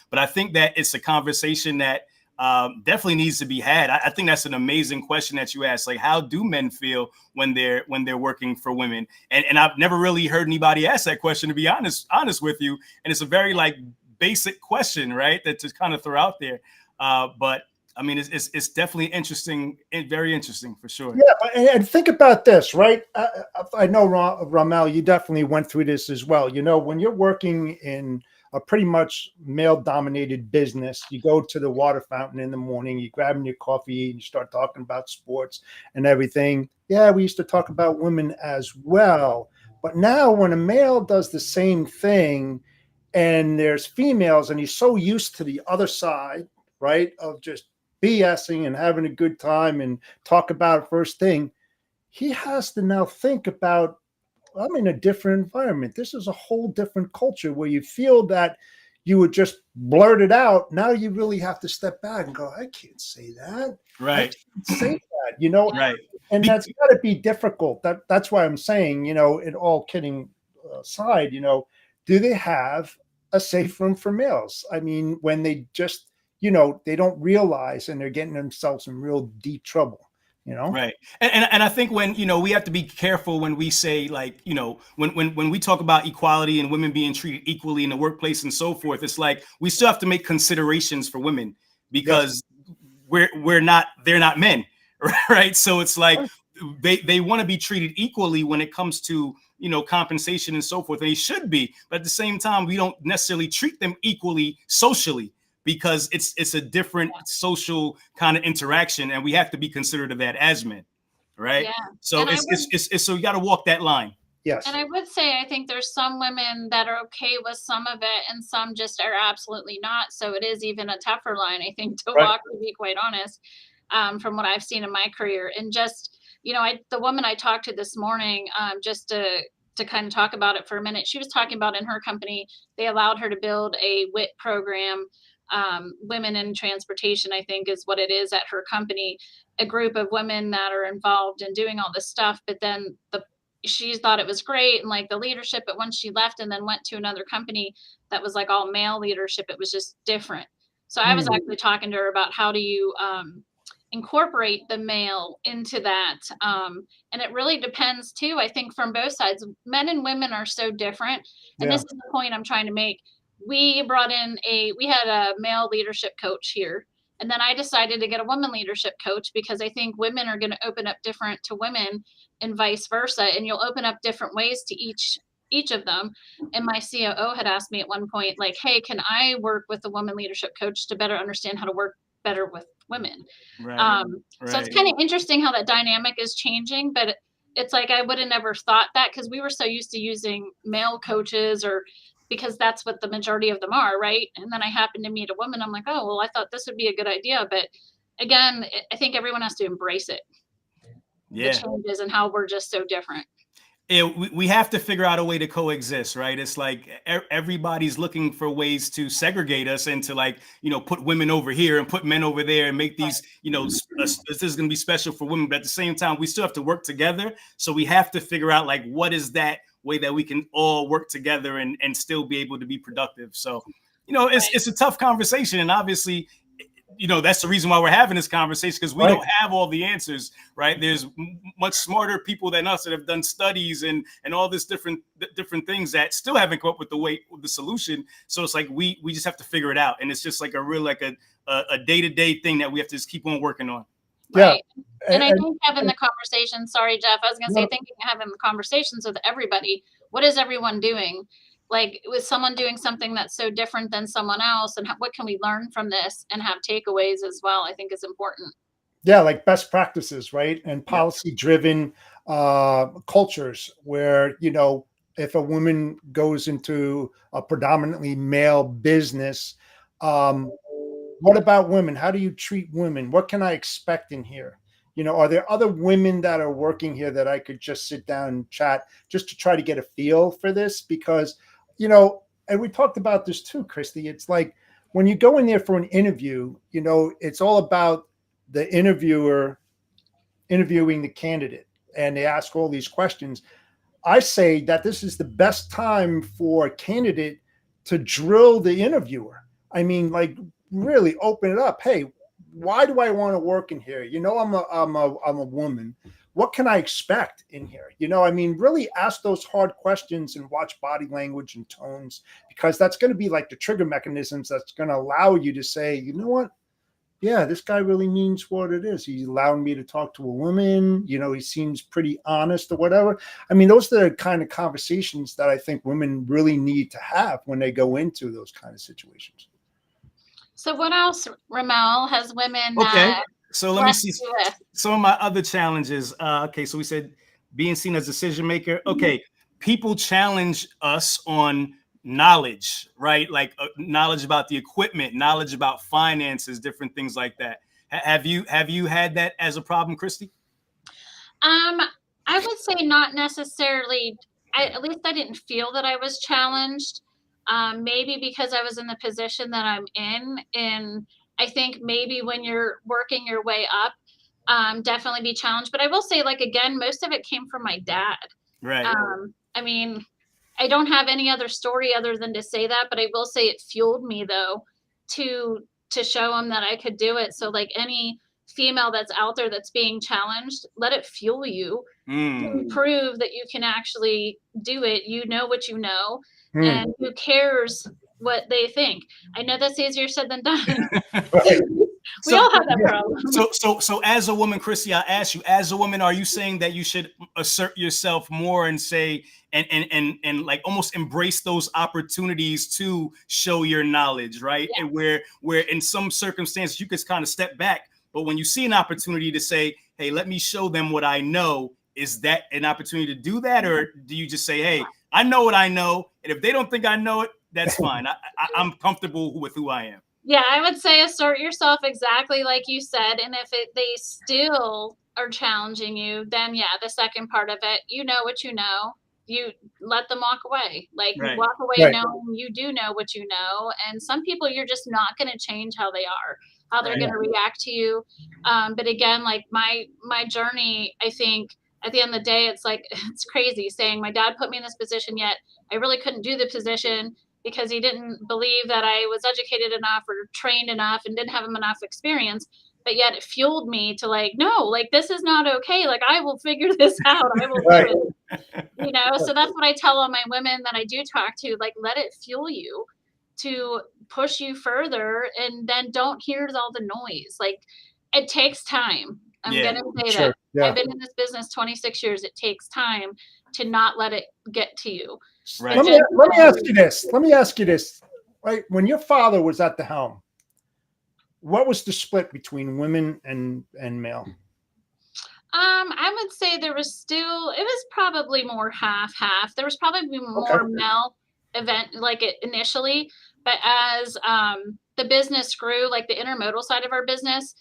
But I think that it's a conversation that definitely needs to be had. I think that's an amazing question that you asked. Like, how do men feel when they're working for women? And I've never really heard anybody ask that question, to be honest with you. And it's a very like basic question, right? That to kind of throw out there. But I mean, it's definitely interesting, very interesting for sure. Yeah, and think about this, right? I know, Rahmel, you definitely went through this as well. You know, when you're working in a pretty much male-dominated business, you go to the water fountain in the morning, you grab your coffee, and you start talking about sports and everything. Yeah, we used to talk about women as well. But now when a male does the same thing and there's females and he's so used to the other side, right, of just BSing and having a good time and talk about first thing, he has to now think about, I'm in a different environment. This is a whole different culture where you feel that you would just blurt it out. Now you really have to step back and go, I can't say that. Right. I can't say that, you know? Right. And that's got to be difficult. That's why I'm saying, you know, in all kidding aside, you know, do they have a safe room for males? I mean, when they just, you know, they don't realize and they're getting themselves in real deep trouble. You know? Right. And I think when, you know, we have to be careful when we say, like, you know, when we talk about equality and women being treated equally in the workplace and so forth, it's like we still have to make considerations for women because they're not men. Right. So it's like they want to be treated equally when it comes to, you know, compensation and so forth. And they should be. But at the same time, we don't necessarily treat them equally socially, because it's a different social kind of interaction, and we have to be considerate of that as men, right? Yeah. So it's so you got to walk that line. Yes. And I would say I think there's some women that are okay with some of it, and some just are absolutely not. So it is even a tougher line, I think, to walk, to be quite honest, from what I've seen in my career. And just, you know, the woman I talked to this morning, just to kind of talk about it for a minute, she was talking about in her company, they allowed her to build a WIT program. Women in Transportation, I think is what it is at her company, a group of women that are involved in doing all this stuff. But then she thought it was great and like the leadership, but once she left and then went to another company that was like all male leadership, it was just different. So I was actually talking to her about how do you incorporate the male into that. And it really depends too, I think, from both sides. Men and women are so different. And this is the point I'm trying to make. We had a male leadership coach here. And then I decided to get a woman leadership coach because I think women are going to open up different to women and vice versa. And you'll open up different ways to each of them. And my COO had asked me at one point, like, hey, can I work with a woman leadership coach to better understand how to work better with women? Right. So it's kind of interesting how that dynamic is changing, but it's like I would have never thought that because we were so used to using male coaches because that's what the majority of them are, right? And then I happened to meet a woman. I'm like, oh, well, I thought this would be a good idea. But again, I think everyone has to embrace it. The changes and how we're just so different. We have to figure out a way to coexist, right? It's like everybody's looking for ways to segregate us and to, like, you know, put women over here and put men over there and make these, you know, this is going to be special for women. But at the same time, we still have to work together. So we have to figure out, like, what is that way that we can all work together and still be able to be productive. So, you know, it's a tough conversation. And obviously, you know, that's the reason why we're having this conversation, because we don't have all the answers, right? There's much smarter people than us that have done studies and all this different things that still haven't come up with the solution. So it's like we just have to figure it out, and it's just like a real like a day-to-day thing that we have to just keep on working on. Right. And I think having the conversation, sorry, Jeff, I was going to say, thinking having the conversations with everybody, what is everyone doing? Like, with someone doing something that's so different than someone else, and what can we learn from this and have takeaways as well, I think is important. Yeah, like best practices, right? And policy-driven cultures where, you know, if a woman goes into a predominantly male business, what about women? How do you treat women? What can I expect in here? You know, are there other women that are working here that I could just sit down and chat just to try to get a feel for this? Because, you know, and we talked about this too, Christy. It's like when you go in there for an interview, you know, it's all about the interviewer interviewing the candidate, and they ask all these questions. I say that this is the best time for a candidate to drill the interviewer. I mean, like really open it up. Hey, why do I want to work in here? You know, I'm a woman. What can I expect in here? You know, I mean, really ask those hard questions and watch body language and tones, because that's going to be like the trigger mechanisms that's going to allow you to say, you know what? Yeah, this guy really means what it is. He's allowing me to talk to a woman. You know, he seems pretty honest or whatever. I mean, those are the kind of conversations that I think women really need to have when they go into those kind of situations. So what else, Rahmel, has women Okay. So let me see blessed you with? some of my other challenges. Okay, so we said being seen as a decision maker. Okay, people challenge us on knowledge, right? Like knowledge about the equipment, knowledge about finances, different things like that. Have you had that as a problem, Christy? I would say not necessarily. At least I didn't feel that I was challenged. Maybe because I was in the position that I'm in, and I think maybe when you're working your way up, definitely be challenged. But I will say, like again, most of it came from my dad. Right. I mean, I don't have any other story other than to say that, but I will say it fueled me though to show him that I could do it. So like any female that's out there that's being challenged, let it fuel you to prove that you can actually do it. You know what you know, and who cares what they think? I know that's easier said than done. Right. We all have that problem. So as a woman, Christy, I ask you, as a woman, are you saying that you should assert yourself more and say and like almost embrace those opportunities to show your knowledge, right? Yeah. And where in some circumstances you could kind of step back, but when you see an opportunity to say, hey, let me show them what I know, is that an opportunity to do that, or do you just say, hey, I know what I know, and if they don't think I know it, that's fine. I'm comfortable with who I am. Yeah, I would say assert yourself exactly like you said. And if they still are challenging you, then yeah, the second part of it, you know what you know. You let them walk away. Like Right. walk away knowing you do know what you know. And some people you're just not going to change how they are, how they're going to react to you. But again, like my journey, I think at the end of the day, it's like it's crazy saying my dad put me in this position, yet I really couldn't do the position because he didn't believe that I was educated enough or trained enough and didn't have enough experience. But yet it fueled me to like, no, like this is not okay. Like I will figure this out. I will do it. You know, so that's what I tell all my women that I do talk to, like, let it fuel you to push you further, and then don't hear all the noise. Like it takes time. I'm going to say that. I've been in this business 26 years. It takes time to not let it get to you. Right. Let me ask you this. Let me ask you this. Right. When your father was at the helm, what was the split between women and male? I would say it was probably more half. There was probably more male event like it initially, but as the business grew, like the intermodal side of our business,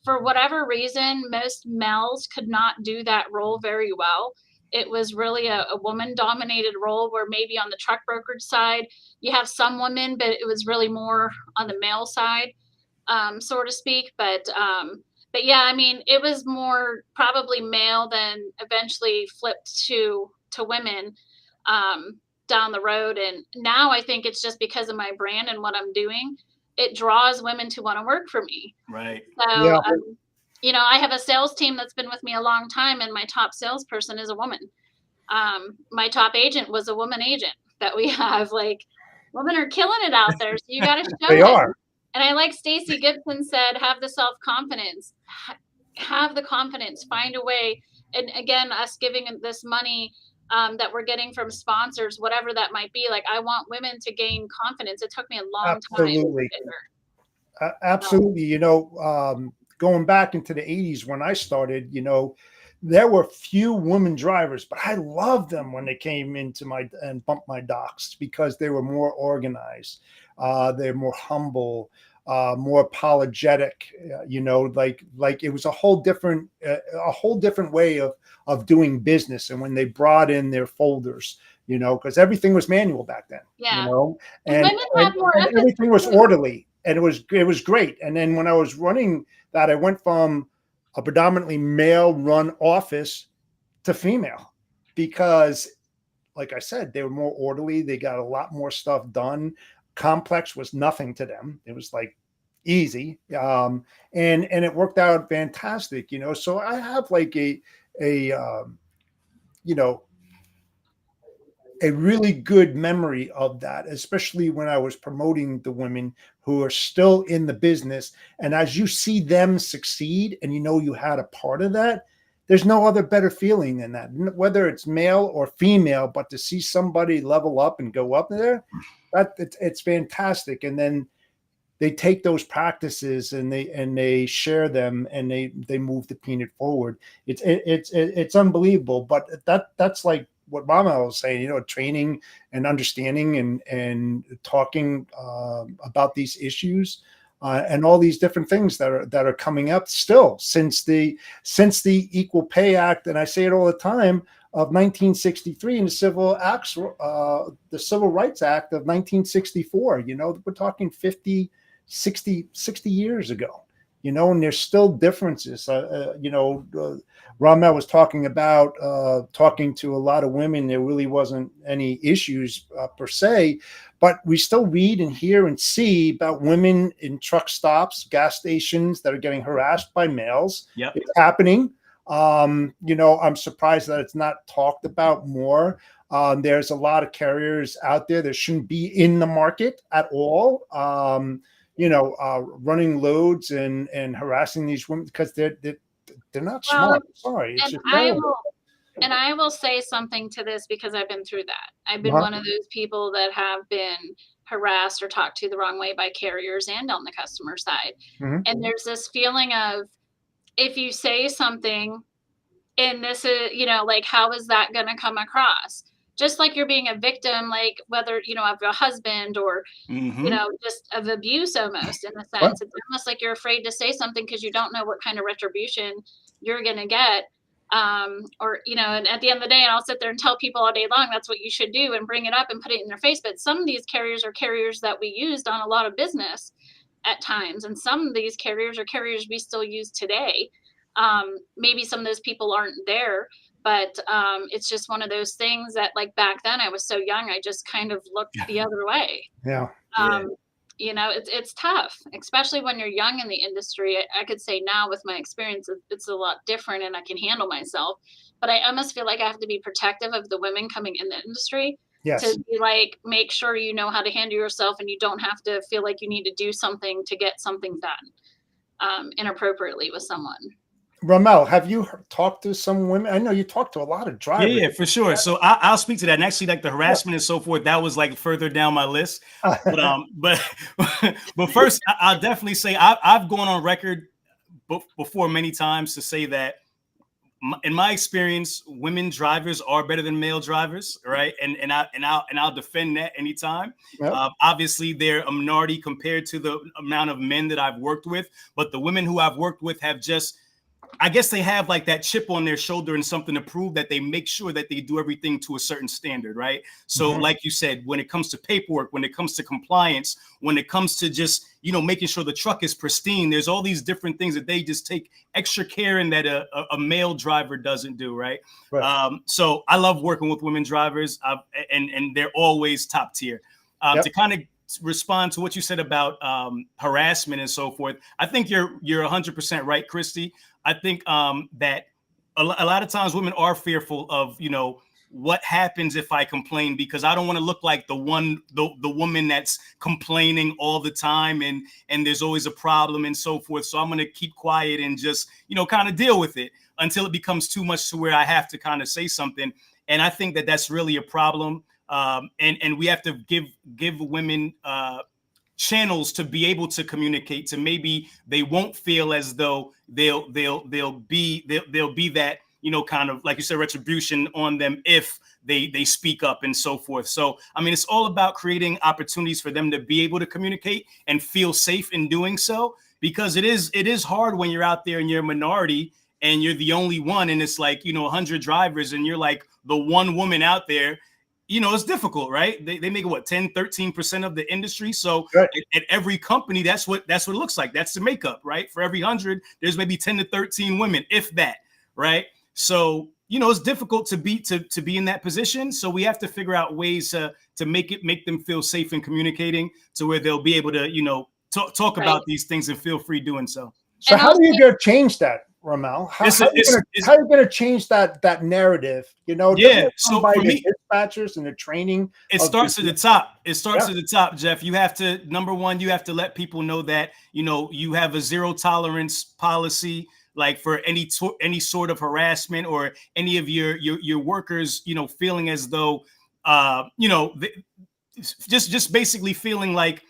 for whatever reason, most males could not do that role very well. It was really a woman-dominated role where maybe on the truck brokerage side, you have some women, but it was really more on the male side, so to speak. But yeah, I mean, it was more probably male than eventually flipped to women down the road. And now I think it's just because of my brand and what I'm doing, it draws women to want to work for me. Right. So, you know, I have a sales team that's been with me a long time, and my top salesperson is a woman. My top agent was a woman agent that we have. Like, women are killing it out there, so you got to show They it. are. And I like Stacey Gibson said, have the self-confidence, have the confidence, find a way. And again, us giving this money that we're getting from sponsors, whatever that might be, like I want women to gain confidence. It took me a long time to get there. Absolutely. You know, going back into the 80s when I started, you know, there were few women drivers, but I loved them when they came into and bumped my docks because they were more organized. They're more humble, more apologetic, you know, like it was a whole different way of doing business. And when they brought in their folders, you know, because everything was manual back then, you know, and everything was orderly. And it was great. And then when I was running that, I went from a predominantly male run office to female because, like I said, they were more orderly. They got a lot more stuff done. complex was nothing to them. It was like easy. And it worked out fantastic, you know. So I have like you know, a really good memory of that, especially when I was promoting the women who are still in the business. And as you see them succeed and you know you had a part of that, there's no other better feeling than that, whether it's male or female. But to see somebody level up and go up there, it's fantastic. And then they take those practices and they share them and they move the peanut forward. It's unbelievable. But that's like what Rahmel was saying, you know, training and understanding and talking about these issues and all these different things that are coming up still since the Equal Pay Act, and I say it all the time, of 1963 and the Civil Rights Act of 1964. You know, we're talking 60 years ago, you know, and there's still differences. You know, Rahmel was talking about talking to a lot of women. There really wasn't any issues per se, but we still read and hear and see about women in truck stops, gas stations that are getting harassed by males. Yep. It's happening. You know, I'm surprised that it's not talked about more. There's a lot of carriers out there that shouldn't be in the market at all. You know, running loads and harassing these women because they're not smart. Sorry, it's just and I will say something to this because I've been through that. I've been one of those people that have been harassed or talked to the wrong way by carriers and on the customer side. And there's this feeling of, if you say something and this is, you know, like, how is that going to come across? Just like you're being a victim, like whether, you know, of a husband or, you know, just of abuse almost in a sense. It's almost like you're afraid to say something because you don't know what kind of retribution you're going to get. Or, you know, and at the end of the day, and I'll sit there and tell people all day long, that's what you should do and bring it up and put it in their face. But some of these carriers are carriers that we used on a lot of business at times. And some of these carriers are carriers we still use today. Maybe some of those people aren't there, but it's just one of those things that, like, back then I was so young, I just kind of looked the other way. You know, it's tough, especially when you're young in the industry. I could say now with my experience, it's a lot different and I can handle myself, but I almost feel like I have to be protective of the women coming in the industry. To be like, make sure you know how to handle yourself and you don't have to feel like you need to do something to get something done inappropriately with someone. Rahmel, have you talked to some women? I know you talked to a lot of drivers. Yeah, for sure. So I'll speak to that. And actually, like the harassment and so forth, that was like further down my list. But first, I'll definitely say I've gone on record before many times to say that in my experience, women drivers are better than male drivers, right? And I'll defend that anytime. Obviously, they're a minority compared to the amount of men that I've worked with, but the women who I've worked with have just, I guess they have like that chip on their shoulder and something to prove, that they make sure that they do everything to a certain standard, right? So like you said, when it comes to paperwork, when it comes to compliance, when it comes to just, you know, making sure the truck is pristine, there's all these different things that they just take extra care in that a male driver doesn't do, right? So I love working with women drivers, and they're always top tier. To kind of respond to what you said about harassment and so forth, I think you're 100% right, Christy. I think that a lot of times women are fearful of, you know, what happens if I complain, because I don't want to look like the woman that's complaining all the time and there's always a problem and so forth. So I'm going to keep quiet and just, you know, kind of deal with it until it becomes too much to where I have to kind of say something. And I think that that's really a problem. And we have to give women channels to be able to communicate, to maybe they won't feel as though they'll be that, you know, kind of like you said, retribution on them if they speak up and so forth. So, I mean, it's all about creating opportunities for them to be able to communicate and feel safe in doing so, because it is hard when you're out there and you're a minority and you're the only one, and it's like, you know, 100 drivers and you're like the one woman out there. You know, it's difficult, right? They make what, 10-13% of the industry. So at every company, that's what it looks like. That's the makeup, right? For every 100, there's maybe 10 to 13 women, if that, right? So, it's difficult to be in that position. So we have to figure out ways to make them feel safe in communicating, to where they'll be able to, talk about these things and feel free doing so. So how do you go change that, Rahmel? How are you going to change that narrative? Yeah. So for me, dispatchers and the training. It starts at the top. It starts at the top, Jeff. You have to, number one, you have to let people know that, you have a zero tolerance policy, like for any sort of harassment or any of your workers, feeling as though, just basically feeling like,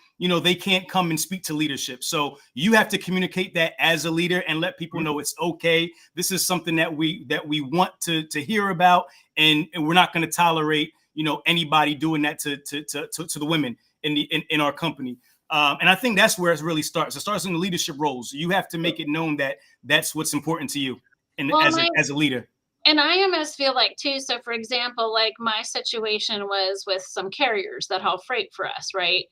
they can't come and speak to leadership. So you have to communicate that as a leader and let people know it's okay. This is something that we want to hear about, and we're not going to tolerate, anybody doing that to the women in our company. And I think that's where it really starts. It starts in the leadership roles. You have to make it known that that's what's important to you, and as a leader. And I almost feel like too. So, for example, like my situation was with some carriers that haul freight for us, right?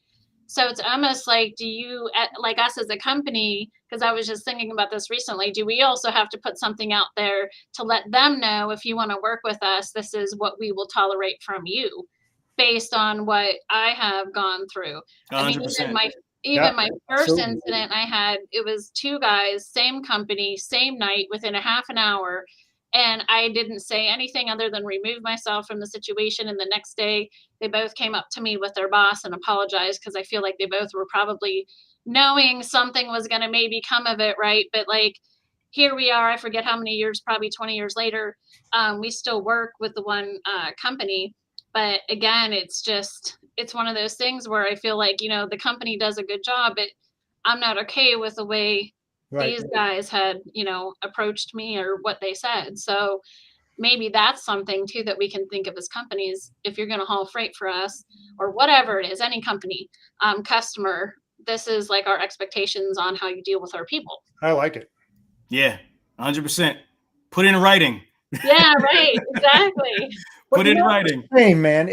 So it's almost like, do you, like us as a company, because I was just thinking about this recently, do we also have to put something out there to let them know, if you want to work with us, this is what we will tolerate from you, based on what I have gone through. 100%. I mean, even my first incident I had, it was two guys, same company, same night, within a half an hour. And I didn't say anything other than remove myself from the situation. And the next day, they both came up to me with their boss and apologized, because I feel like they both were probably knowing something was going to maybe come of it, right? But like, here we are, I forget how many years, probably 20 years later, we still work with the one company. But again, it's one of those things where I feel like, the company does a good job, but I'm not okay with the way these guys had, approached me or what they said. So maybe that's something too that we can think of as companies. If you're going to haul freight for us or whatever it is, any company, customer, this is like our expectations on how you deal with our people. I like it. Yeah, 100%. Put it in writing. Yeah, right. Exactly. Put it in writing. Hey, man,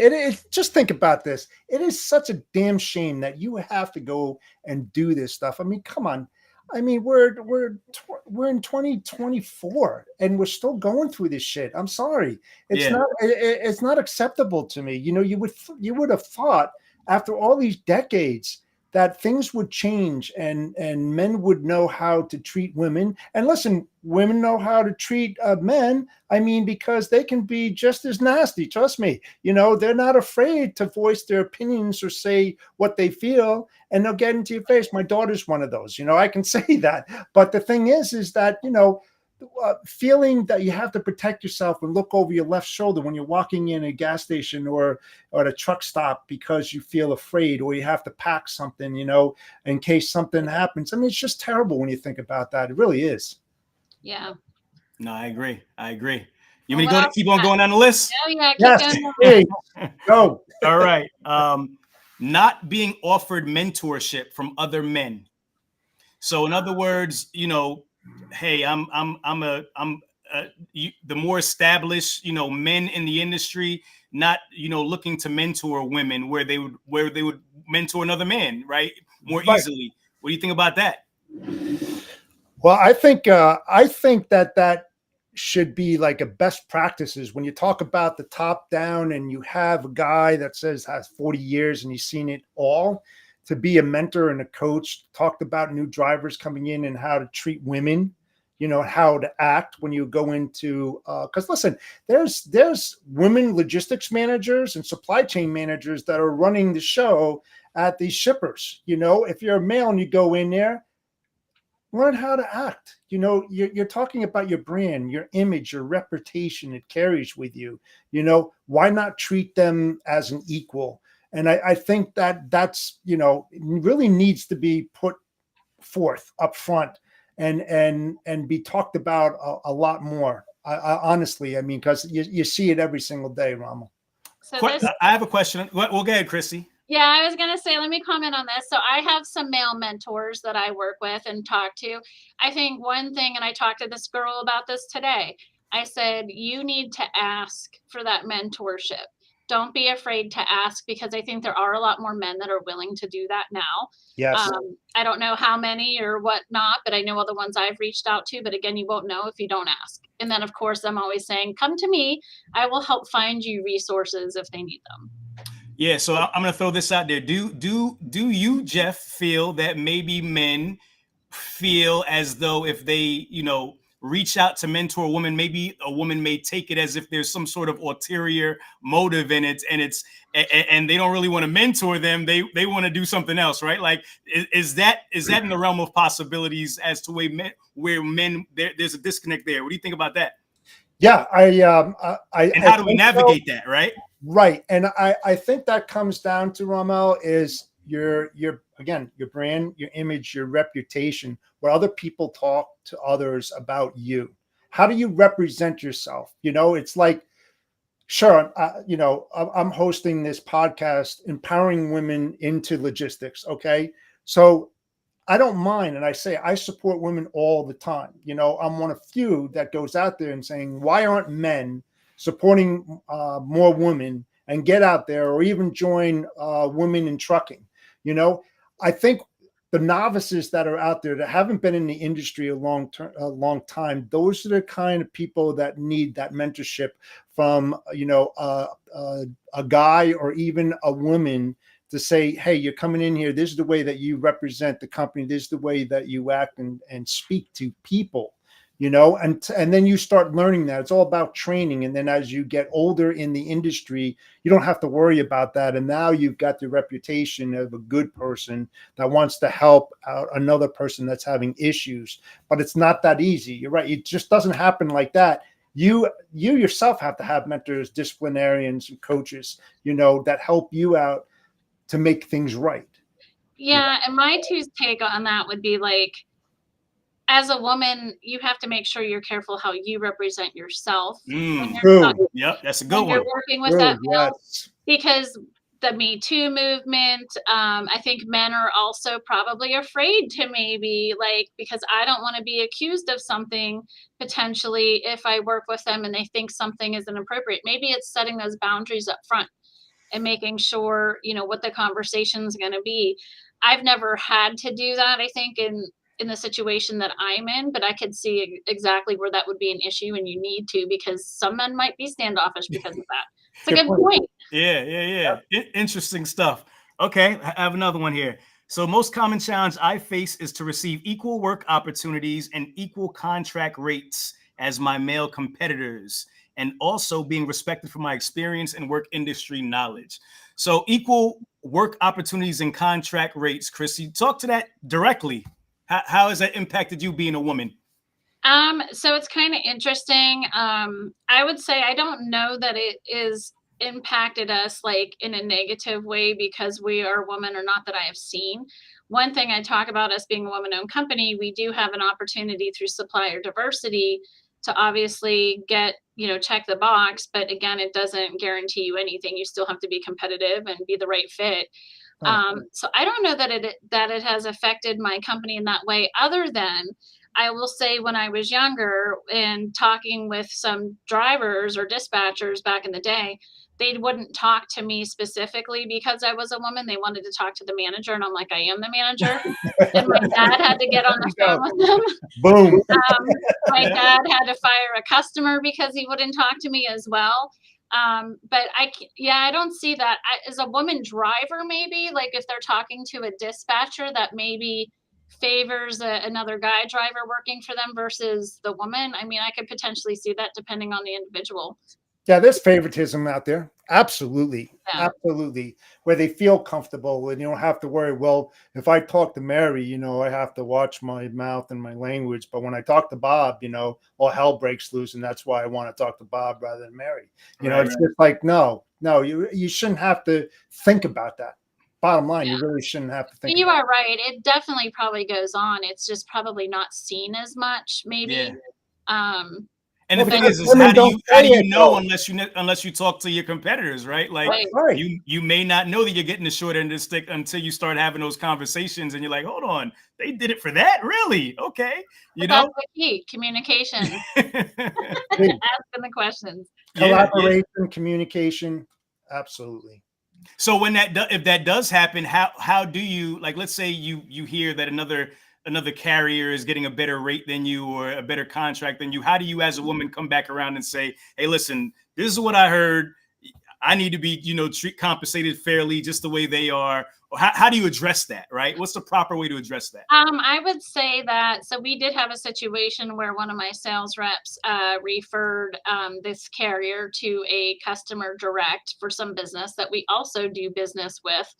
just think about this. It is such a damn shame that you have to go and do this stuff. I mean, come on. I mean, we're in 2024 and we're still going through this shit. I'm sorry. It's not acceptable to me. You would have thought after all these decades that things would change and men would know how to treat women. And listen, women know how to treat men. I mean, because they can be just as nasty. Trust me. They're not afraid to voice their opinions or say what they feel, and they'll get into your face. My daughter's one of those. I can say that. But the thing is that, feeling that you have to protect yourself and look over your left shoulder when you're walking in a gas station or at a truck stop because you feel afraid, or you have to pack something, in case something happens. I mean, it's just terrible when you think about that. It really is. Yeah. No, I agree. You want me to keep on going down the list? Oh, yeah. Keep going. Go. All right. Not being offered mentorship from other men. So in other words, hey, the more established, men in the industry, not, looking to mentor women where they would mentor another man, right? More easily. What do you think about that? Well, I think that should be like a best practices when you talk about the top down, and you have a guy that has 40 years and he's seen it all, to be a mentor and a coach. Talked about new drivers coming in and how to treat women, how to act when you go into, because listen, there's women logistics managers and supply chain managers that are running the show at these shippers. If you're a male and you go in there, learn how to act. You're talking about your brand, your image, your reputation it carries with you. Why not treat them as an equal? And I think that's, really needs to be put forth up front and be talked about a lot more. I honestly, I mean, because you see it every single day, Rahmel. So I have a question. Well, go ahead, Chrissy. Yeah, I was going to say, let me comment on this. So I have some male mentors that I work with and talk to. I think one thing, and I talked to this girl about this today, I said, you need to ask for that mentorship. don't be afraid to ask, because I think there are a lot more men that are willing to do that now. Yes. I don't know how many or whatnot, but I know all the ones I've reached out to. But again, you won't know if you don't ask. And then, of course, I'm always saying, come to me. I will help find you resources if they need them. Yeah, so I'm going to throw this out there. Do you, Jeff, feel that maybe men feel as though if they, reach out to mentor a woman, maybe a woman may take it as if there's some sort of ulterior motive in it, and they don't really want to mentor them. They want to do something else, right? Like, is that in the realm of possibilities as to where men there's a disconnect there? What do you think about that? Yeah, and how do we navigate that, right? Right. And I think that comes down to, Rahmel, is your brand, your image, your reputation, what other people talk to others about you. How do you represent yourself? It's like, sure, I'm hosting this podcast, empowering women into logistics. Okay. So I don't mind. And I say, I support women all the time. I'm one of few that goes out there and saying, why aren't men supporting more women and get out there, or even join women in trucking? I think the novices that are out there that haven't been in the industry a long time, those are the kind of people that need that mentorship from, a guy or even a woman to say, hey, you're coming in here. This is the way that you represent the company. This is the way that you act and speak to people. And then you start learning that. It's all about training. And then as you get older in the industry, you don't have to worry about that. And now you've got the reputation of a good person that wants to help out another person that's having issues. But it's not that easy. You're right. It just doesn't happen like that. You yourself have to have mentors, disciplinarians, and coaches, that help you out to make things right. Yeah. And my take on that would be like, as a woman, you have to make sure you're careful how you represent yourself. Yep, that's a good one. You're working with that male, because the Me Too movement, I think men are also probably afraid to maybe because I don't want to be accused of something potentially if I work with them and they think something isn't appropriate. Maybe it's setting those boundaries up front and making sure, what the conversation is going to be. I've never had to do that, I think, in the situation that I'm in, but I could see exactly where that would be an issue, and you need to, because some men might be standoffish because of that. It's a good point. Yeah. Interesting stuff. Okay, I have another one here. So most common challenge I face is to receive equal work opportunities and equal contract rates as my male competitors, and also being respected for my experience and work industry knowledge. So equal work opportunities and contract rates, Chrissy, talk to that directly. How has that impacted you being a woman? So it's kind of interesting. I would say I don't know that it is impacted us in a negative way because we are women, or not that I have seen. One thing I talk about, us being a woman-owned company, we do have an opportunity through supplier diversity to obviously get, check the box. But again, it doesn't guarantee you anything. You still have to be competitive and be the right fit. So I don't know that it has affected my company in that way, other than I will say when I was younger and talking with some drivers or dispatchers back in the day, they wouldn't talk to me specifically because I was a woman. They wanted to talk to the manager, and I'm like, I am the manager. And my dad had to get on the phone with them. Boom. My dad had to fire a customer because he wouldn't talk to me as well. But I don't see that as a woman driver. Maybe if they're talking to a dispatcher, that maybe favors another guy driver working for them versus the woman. I mean, I could potentially see that depending on the individual. Yeah, there's favoritism out there. Absolutely. Yeah. Absolutely. Where they feel comfortable and you don't have to worry, well, if I talk to Mary, I have to watch my mouth and my language. But when I talk to Bob, all hell breaks loose. And that's why I want to talk to Bob rather than Mary. It's just like, no, you shouldn't have to think about that. Bottom line, you really shouldn't have to think. You are right. It definitely probably goes on. It's just probably not seen as much, maybe. Yeah. And the thing is how do you know unless you talk to your competitors, right? You may not know that you're getting the short end of the stick until you start having those conversations, and you're like, hold on, they did it for that, really? Okay, that's the key: communication. Asking the questions, collaboration, communication. Absolutely. So when if that does happen, how do you, like, let's say you hear that another carrier is getting a better rate than you or a better contract than you, how do you as a woman come back around and say, hey, listen, this is what I heard, I need to be, compensated fairly just the way they are? Or how do you address that, right? What's the proper way to address that? I would say that, so we did have a situation where one of my sales reps referred this carrier to a customer direct for some business that we also do business with.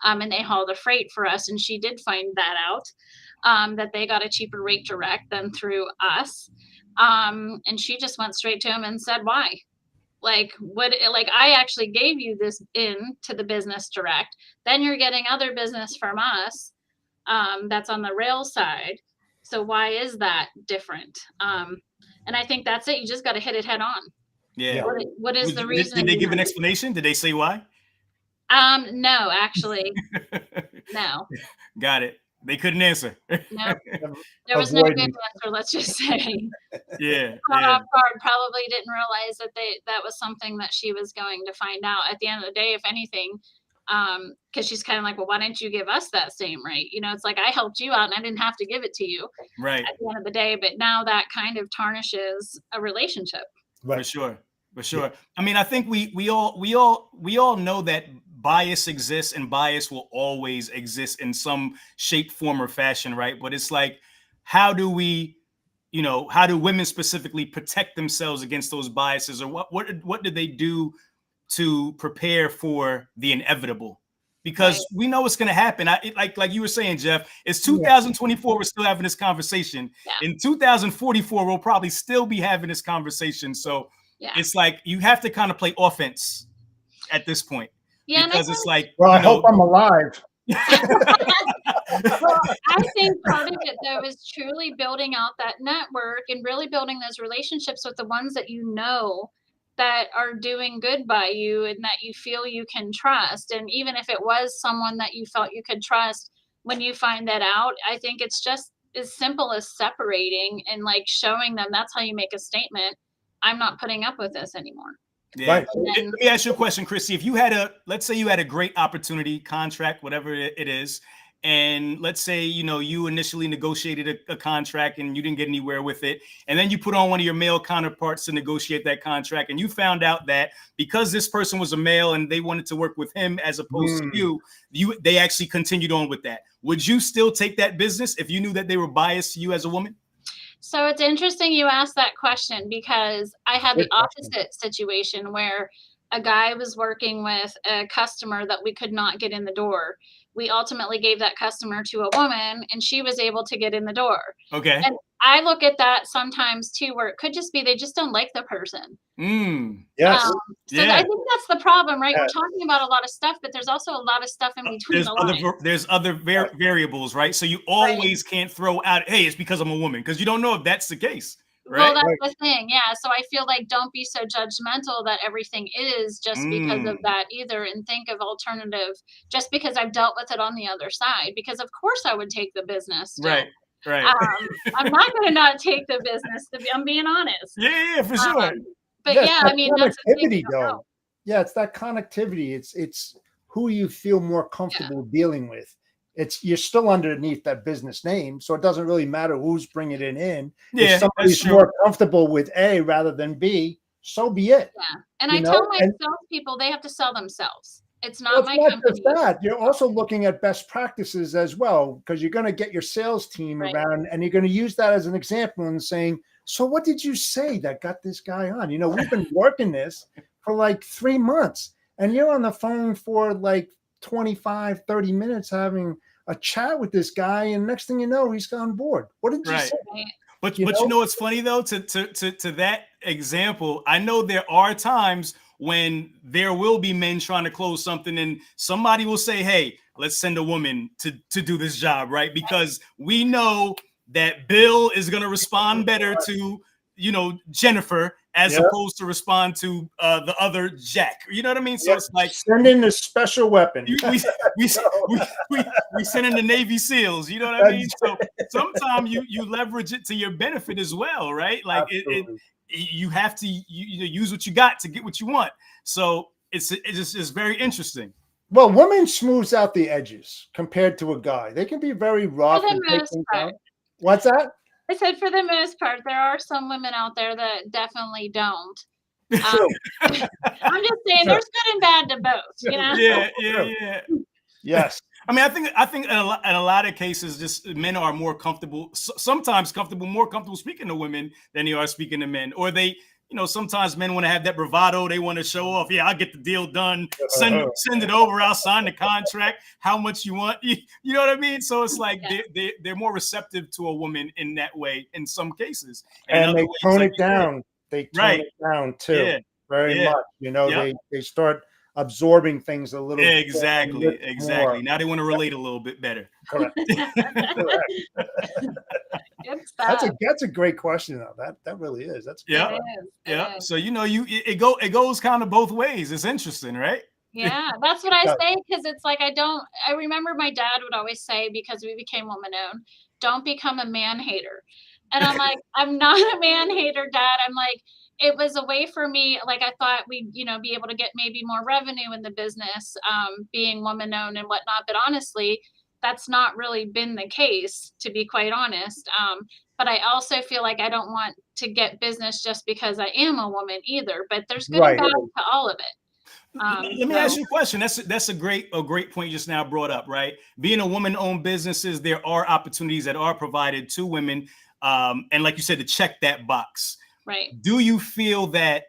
And they haul the freight for us. And she did find that out, that they got a cheaper rate direct than through us. And she just went straight to him and said, why? Like, I actually gave you this in to the business direct. Then you're getting other business from us that's on the rail side. So why is that different? And I think that's it. You just got to hit it head on. Yeah. What is the reason? Did they give an explanation? Did they say why? No, actually, no. Got it. They couldn't answer. No, there was no good answer. Let's just say. Yeah. Caught off guard. Probably didn't realize that was something that she was going to find out. At the end of the day, if anything, because she's kind of like, well, why didn't you give us that same rate? It's like, I helped you out and I didn't have to give it to you. Right. At the end of the day, but now that kind of tarnishes a relationship. Right. For sure. Yeah. I mean, I think we all know that bias exists, and bias will always exist in some shape, form, or fashion, right? But it's like, how do women specifically protect themselves against those biases, or what do they do to prepare for the inevitable? Because right. We know it's going to happen. Like you were saying, Jeff, it's 2024. We're still having this conversation. Yeah. In 2044, we'll probably still be having this conversation. So it's like you have to kind of play offense at this point. Yeah, because it's like, well, I hope I'm alive. Well, I think part of it, though, is truly building out that network and really building those relationships with the ones that that are doing good by you and that you feel you can trust. And even if it was someone that you felt you could trust, when you find that out, I think it's just as simple as separating and like showing them that's how you make a statement. I'm not putting up with this anymore. Yeah. Right. Let me ask you a question, Chrissy. If you had let's say you had a great opportunity, contract, whatever it is, and let's say, you initially negotiated a contract and you didn't get anywhere with it. And then you put on one of your male counterparts to negotiate that contract. And you found out that because this person was a male and they wanted to work with him as opposed to they actually continued on with that. Would you still take that business if you knew that they were biased to you as a woman? So it's interesting you asked that question, because I had the opposite situation where a guy was working with a customer that we could not get in the door. We ultimately gave that customer to a woman and she was able to get in the door. Okay. And I look at that sometimes too, where it could just be they just don't like the person. Yes. So I think that's the problem, right? We're talking about a lot of stuff, but there's also a lot of stuff in between there's other variables, right? So you always can't throw out, hey, it's because I'm a woman, because you don't know if that's the case. Right? Well, that's the thing. Yeah. So I feel like don't be so judgmental that everything is just because of that either, and think of alternative just because I've dealt with it on the other side, because of course I would take the business. Still. Right. I'm not going to not take the business, I'm being honest. Yeah, for sure. But I mean, that's connectivity though. Yeah, it's that connectivity. It's who you feel more comfortable dealing with. You're still underneath that business name, so it doesn't really matter who's bringing it in. Yeah, if somebody's more comfortable with A rather than B, so be it. Yeah, and I tell my salespeople they have to sell themselves. It's not my company. Just that. You're also looking at best practices as well, because you're going to get your sales team around and you're going to use that as an example and saying, so what did you say that got this guy on? We've been working this for like 3 months and you're on the phone for like 25, 30 minutes having a chat with this guy. And next thing you know, he's on board. What did you say? But it's funny though, to that example, I know there are times when there will be men trying to close something and somebody will say, hey, let's send a woman to do this job, right? Because we know that Bill is going to respond better to, Jennifer as opposed to respond to the other Jack. You know what I mean? So it's like send in the special weapon. We send in the Navy SEALs. You know what I mean? So sometimes you leverage it to your benefit as well, right? Like you have to use what you got to get what you want. So it's very interesting. Well, women smooths out the edges compared to a guy. They can be very rough For the and take most things part. out. What's that? I said for the most part, there are some women out there that definitely don't. True. I'm just saying there's good and bad to both, you know? Yeah. Yes. I mean, I think in a lot of cases, just men are more comfortable, sometimes more comfortable speaking to women than they are speaking to men. Or they, sometimes men want to have that bravado. They want to show off. Yeah, I'll get the deal done. Send it over. I'll sign the contract. How much you want? You know what I mean? So it's like they're more receptive to a woman in that way in some cases. And they tone it down. They tone it down too. Yeah. Very much. They start absorbing things a little exactly more. Now they want to relate a little bit better. Correct. That's a great question though. That really is. That's yeah. So it goes kind of both ways. It's interesting, right? Yeah, that's what I say, because it's like I remember my dad would always say, because we became woman owned, don't become a man hater. And I'm like, I'm not a man hater, Dad. I'm like, it was a way for me, like I thought we'd, be able to get maybe more revenue in the business, being woman owned and whatnot. But honestly, that's not really been the case, to be quite honest. But I also feel like I don't want to get business just because I am a woman either. But there's good and bad to all of it. Let me ask you a question. That's a great point you just now brought up, right? Being a woman-owned businesses, there are opportunities that are provided to women, and like you said, to check that box. Right. Do you feel that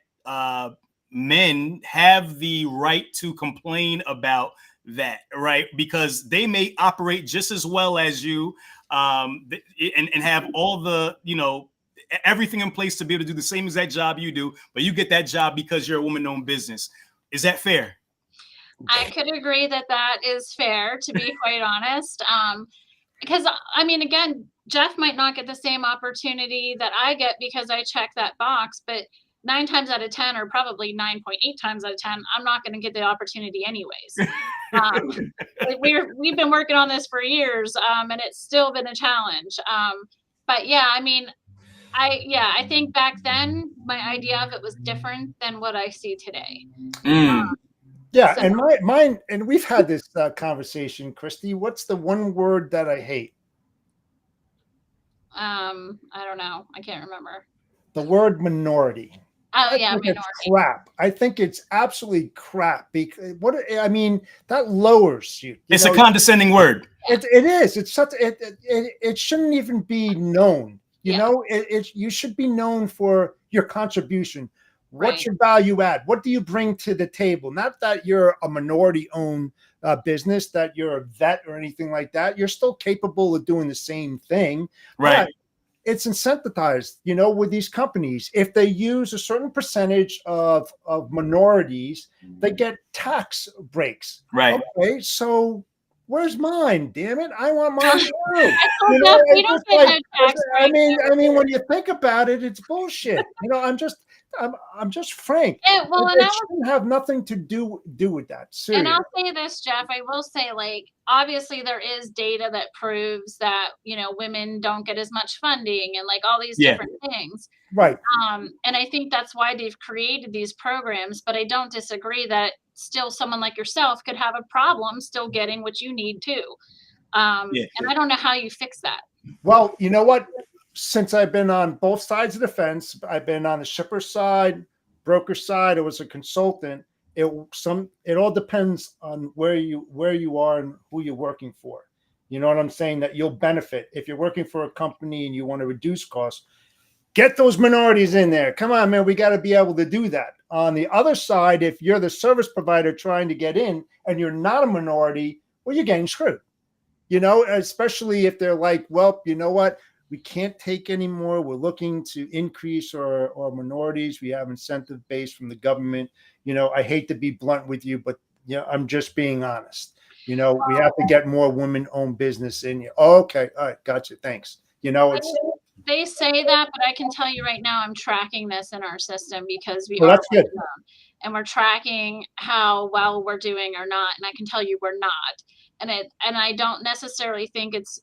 men have the right to complain about that, right? Because they may operate just as well as you, and have all the, everything in place to be able to do the same exact job you do, but you get that job because you're a woman-owned business. Is that fair? I could agree that is fair, to be quite honest. Because I mean, again, Jeff might not get the same opportunity that I get because I check that box, but 9 times out of 10, or probably 9.8 times out of 10, I'm not going to get the opportunity anyways. We've been working on this for years, and it's still been a challenge. But yeah, I mean, I think back then my idea of it was different than what I see today. Yeah, and mine, and we've had this conversation, Christy. What's the one word that I hate? I don't know. I can't remember. The word minority. Oh yeah, minority. It's crap. I think it's absolutely crap, because that lowers you. It's a condescending word. It is. It's such. It shouldn't even be known. You should be known for your contribution. What's your value add? What do you bring to the table? Not that you're a minority-owned business, that you're a vet or anything like that. You're still capable of doing the same thing. Right. But it's incentivized, with these companies. If they use a certain percentage of minorities, they get tax breaks. Right. Okay, so where's mine? Damn it, I want mine too. I mean, when you think about it, it's bullshit. I'm just frank. Yeah, well, it shouldn't have nothing to do with that. Seriously. And I'll say this, Jeff. I will say, like, obviously there is data that proves that women don't get as much funding and like all these different things. Right. And I think that's why they've created these programs. But I don't disagree that still someone like yourself could have a problem still getting what you need too. And I don't know how you fix that. Well, you know what? Since I've been on both sides of the fence, I've been on the shipper side, broker side. I was a consultant. It all depends on where you are and who you're working for. You know what I'm saying? That you'll benefit if you're working for a company and you want to reduce costs. Get those minorities in there. Come on, man. We got to be able to do that. On the other side, if you're the service provider trying to get in and you're not a minority, well, you're getting screwed. Especially if they're like, well, you know what? We can't take any more. We're looking to increase our minorities. We have incentive base from the government. I hate to be blunt with you, but I'm just being honest. We have to get more women-owned business in here. Oh, okay. All right. Gotcha. Thanks. They say that, but I can tell you right now, I'm tracking this in our system because that's good. And we're tracking how well we're doing or not. And I can tell you we're not. And I don't necessarily think it's,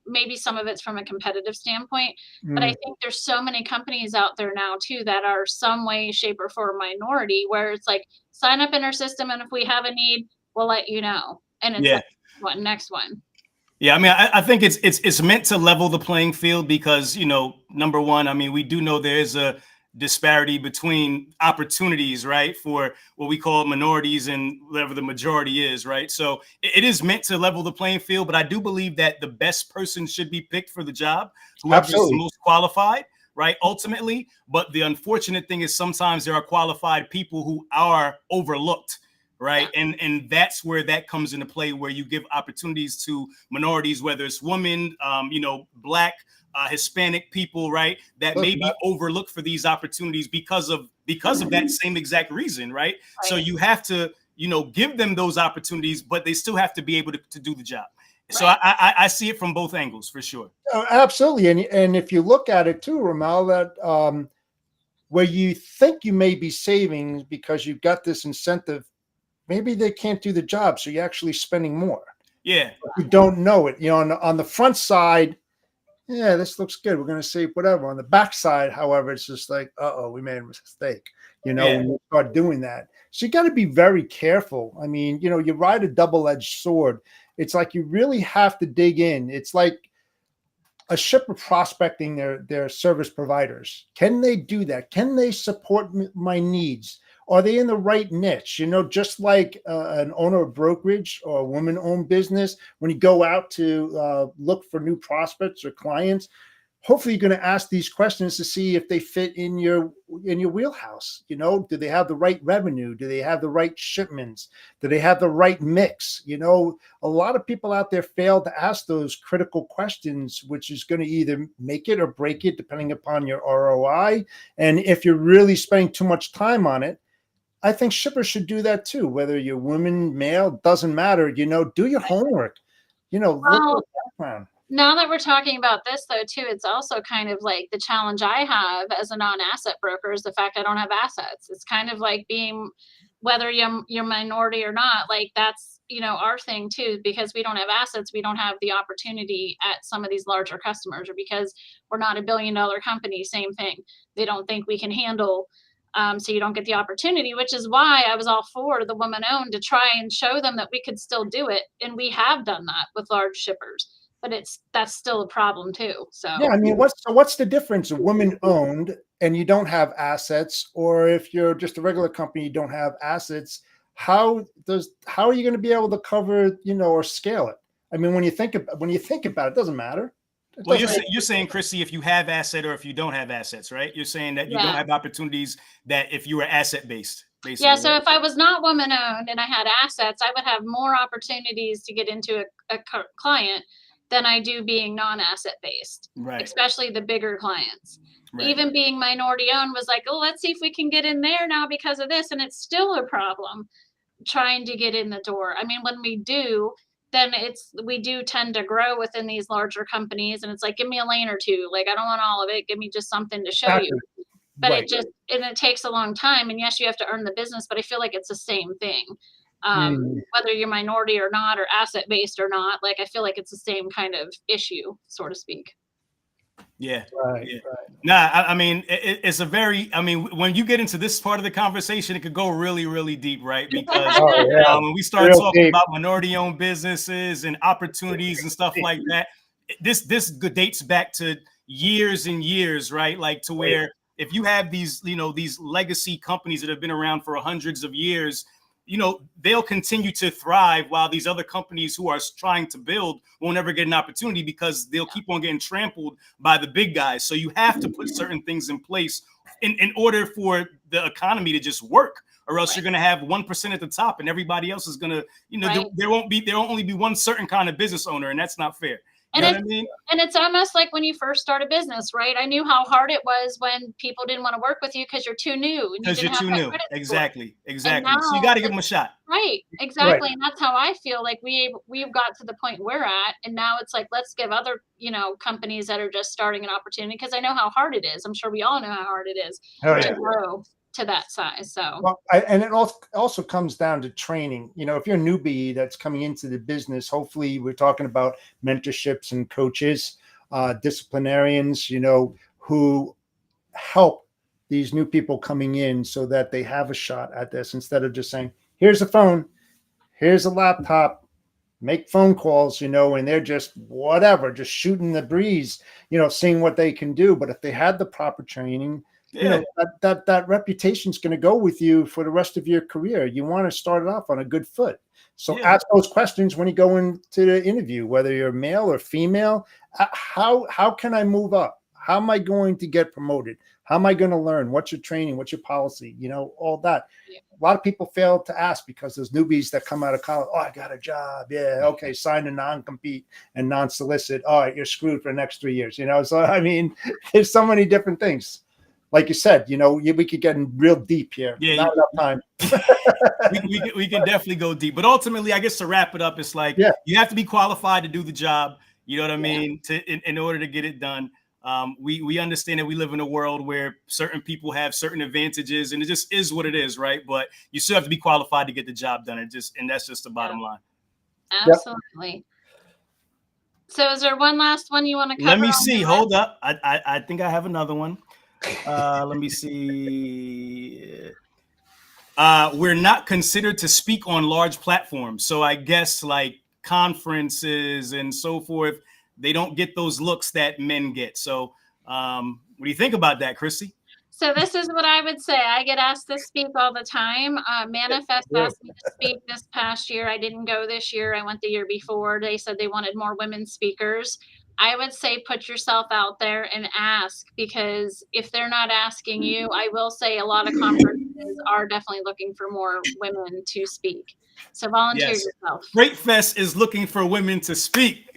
maybe some of it's from a competitive standpoint, but I think there's so many companies out there now too that are some way, shape, or form minority, where it's like, sign up in our system, and if we have a need, we'll let you know. And it's Yeah. like, next one. Yeah, I mean, I think it's meant to level the playing field because, number one, I mean, we do know there is a disparity between opportunities, right, for what we call minorities and whatever the majority is, right? So it is meant to level the playing field, but I do believe that the best person should be picked for the job, whoever is the most qualified, right, ultimately. But the unfortunate thing is sometimes there are qualified people who are overlooked. Right. And that's where that comes into play, where you give opportunities to minorities, whether it's women, Black, Hispanic people, right, that may be overlooked for these opportunities because of that same exact reason. Right. So you have to, give them those opportunities, but they still have to be able to do the job. So I see it from both angles for sure. Oh, absolutely. And if you look at it too, Rahmel, that where you think you may be saving because you've got this incentive, maybe they can't do the job, so you're actually spending more. Yeah. But you don't know it. On the front side, yeah, this looks good, we're going to save whatever. On the back side, however, it's just like, we made a mistake, when you start doing that. So you got to be very careful. I mean, you ride a double-edged sword. It's like you really have to dig in. It's like a shipper prospecting their service providers. Can they do that? Can they support my needs? Are they in the right niche? Just like an owner of brokerage or a woman-owned business, when you go out to look for new prospects or clients, hopefully you're going to ask these questions to see if they fit in your wheelhouse. Do they have the right revenue? Do they have the right shipments? Do they have the right mix? A lot of people out there fail to ask those critical questions, which is going to either make it or break it, depending upon your ROI. And if you're really spending too much time on it, I think shippers should do that too. Whether you're woman, male, doesn't matter. Do your homework. Look at the background. Now that we're talking about this, though, too, it's also kind of like the challenge I have as a non-asset broker is the fact I don't have assets. It's kind of like being, whether you're minority or not, like that's, our thing too, because we don't have assets, we don't have the opportunity at some of these larger customers, or because we're not a $1 billion company, same thing. They don't think we can handle. So you don't get the opportunity, which is why I was all for the woman-owned, to try and show them that we could still do it. And we have done that with large shippers, but that's still a problem too. So yeah, I mean, what's the difference? A woman-owned and you don't have assets, or if you're just a regular company, you don't have assets. How are you going to be able to cover, or scale it? I mean, when you think about it, it doesn't matter. Well, you're saying, Chrissy, if you have asset or if you don't have assets, right? You're saying that you don't have opportunities that if you were asset based, basically. Yeah. So if I was not woman owned and I had assets, I would have more opportunities to get into a client than I do being non-asset based, right? Especially the bigger clients. Right. Even being minority owned was like, oh, let's see if we can get in there now because of this, and it's still a problem trying to get in the door. I mean, when we do, then we do tend to grow within these larger companies, and it's like, give me a lane or two. Like, I don't want all of it. Give me just something to show you. But it takes a long time. And yes, you have to earn the business, but I feel like it's the same thing. Whether you're minority or not, or asset based or not, like, I feel like it's the same kind of issue, so to speak. Yeah. Right. Nah, I mean, it's a very, when you get into this part of the conversation, it could go really, really deep, right? Because when we start talking about minority-owned businesses and opportunities and stuff like that, this dates back to years and years, right? Like, to where if you have these, these legacy companies that have been around for hundreds of years, they'll continue to thrive while these other companies who are trying to build won't ever get an opportunity because they'll keep on getting trampled by the big guys. So you have to put certain things in place in order for the economy to just work, or else you're going to have 1% at the top and everybody else is going to, there'll only be one certain kind of business owner, and that's not fair. And it's almost like when you first start a business, right? I knew how hard it was when people didn't want to work with you because you're too new. Because you're too new. Exactly. Now, so you got to give them a shot. Right. Exactly. Right. And that's how I feel like we've got to the point we're at. And now it's like, let's give other, companies that are just starting an opportunity, because I know how hard it is. I'm sure we all know how hard it is to grow. to that size. So, well, and it also comes down to training. You know, if you're a newbie that's coming into the business, hopefully we're talking about mentorships and coaches, disciplinarians, you know, who help these new people coming in so that they have a shot at this instead of just saying, here's a phone, here's a laptop, make phone calls, you know, and they're just whatever, just shooting the breeze, you know, seeing what they can do. But if they had the proper training, you know, that reputation's going to go with you for the rest of your career. You want to start it off on a good foot. So ask those questions when you go into the interview, whether you're male or female. How can I move up? How am I going to get promoted? How am I going to learn? What's your training? What's your policy? You know, all that. A lot of people fail to ask because there's newbies that come out of college. Oh, I got a job. Yeah. Okay. Sign a non-compete and non-solicit. All right. You're screwed for the next 3 years. You know, so, I mean, there's so many different things. Like you said, you know, we could get in real deep here. Yeah. Not enough time. we can definitely go deep. But ultimately, I guess to wrap it up, it's like you have to be qualified to do the job. You know what I mean? In order to get it done. We understand that we live in a world where certain people have certain advantages, and it just is what it is, right? But you still have to be qualified to get the job done, and that's just the bottom line. Absolutely. Yep. So, is there one last one you want to cover? Let me see. Hold up. I think I have another one. Let me see. We're not considered to speak on large platforms, so I guess like conferences and so forth. They don't get those looks that men get. So what do you think about that, Christy? So this is what I would say. I get asked to speak all the time. Manifest asked me to speak this past year. I didn't go this year. I went the year before. They said they wanted more women speakers. I would say put yourself out there and ask, because if they're not asking you, I will say a lot of conferences are definitely looking for more women to speak. So volunteer yourself. Freight Fest is looking for women to speak.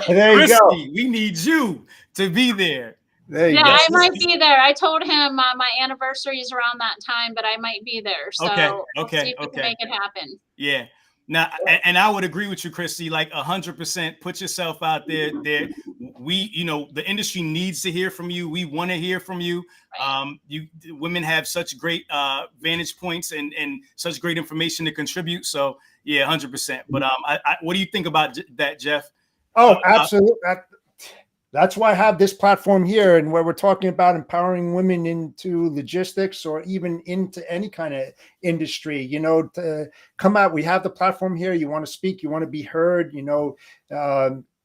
There you go. We need you to be there. There you go. go. I might be there. I told him my anniversary is around that time, but I might be there. So we'll see if we can make it happen. Yeah. Now, and I would agree with you, Christy, like 100%. Put yourself out there. We, you know, the industry needs to hear from you. We want to hear from you. Right. Women have such great vantage points and such great information to contribute. So yeah, 100%. But what do you think about that, Jeff? Oh, absolutely. That's why I have this platform here, and where we're talking about empowering women into logistics or even into any kind of industry, you know, to come out. We have the platform here. You want to speak, you want to be heard, you know,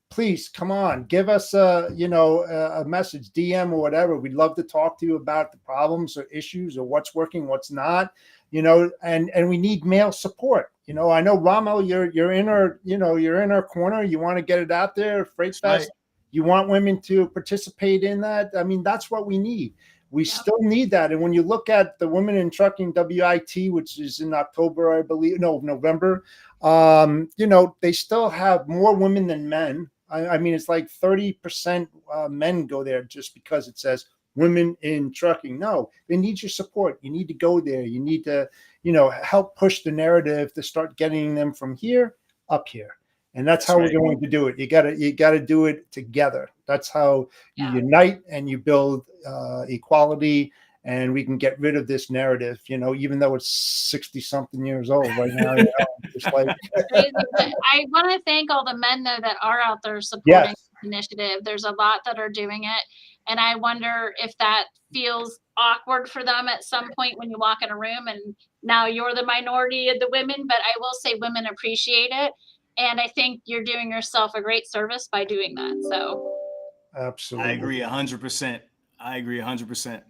please come on, give us a message, DM or whatever. We'd love to talk to you about the problems or issues or what's working, what's not, you know, and we need male support. You know, I know Rahmel, you're in our corner. You want to get it out there. Freight Fest. Right. You want women to participate in that. I mean, that's what we need. We still need that. And when you look at the Women in Trucking WIT, which is in October, I believe, November, you know, they still have more women than men. I mean, it's like 30% men go there just because it says Women in Trucking. No, they need your support. You need to go there. You need to, you know, help push the narrative to start getting them from here up here. And that's how we're going to do it. You gotta do it together. That's how you unite and you build equality, and we can get rid of this narrative. You know, even though it's 60-something years old right now. You know, just like I want to thank all the men though that are out there supporting this initiative. There's a lot that are doing it, and I wonder if that feels awkward for them at some point when you walk in a room and now you're the minority of the women. But I will say women appreciate it. And I think you're doing yourself a great service by doing that. So, absolutely, I agree 100%. I agree 100%.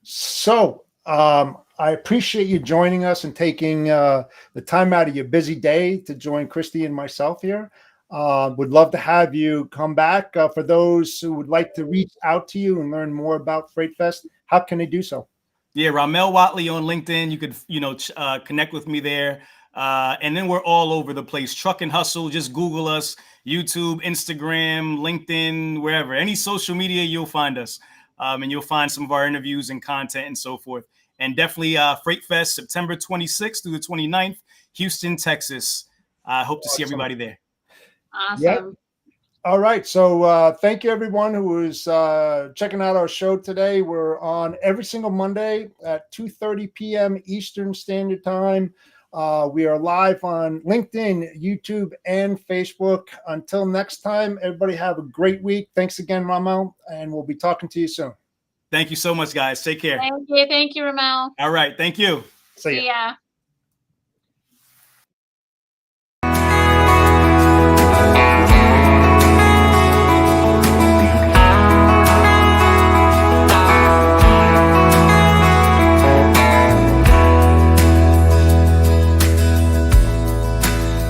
So, I appreciate you joining us and taking the time out of your busy day to join Christy and myself here. Would love to have you come back. For those who would like to reach out to you and learn more about Freight Fest, how can they do so? Yeah, Rahmel Wattley on LinkedIn. You could, connect with me there. And then we're all over the place. Truck and Hustle. Just Google us. YouTube, Instagram, LinkedIn, wherever. Any social media, you'll find us. And you'll find some of our interviews and content and so forth. And definitely Freight Fest, September 26th through the 29th, Houston, Texas. I hope to see everybody there. Awesome. All right. So thank you, everyone who is checking out our show today. We're on every single Monday at 2:30 p.m. Eastern Standard Time. We are live on LinkedIn, YouTube, and Facebook. Until next time, everybody have a great week. Thanks again, Rahmel, and we'll be talking to you soon. Thank you so much, guys. Take care. Thank you, Rahmel. All right. Thank you. See ya. See ya.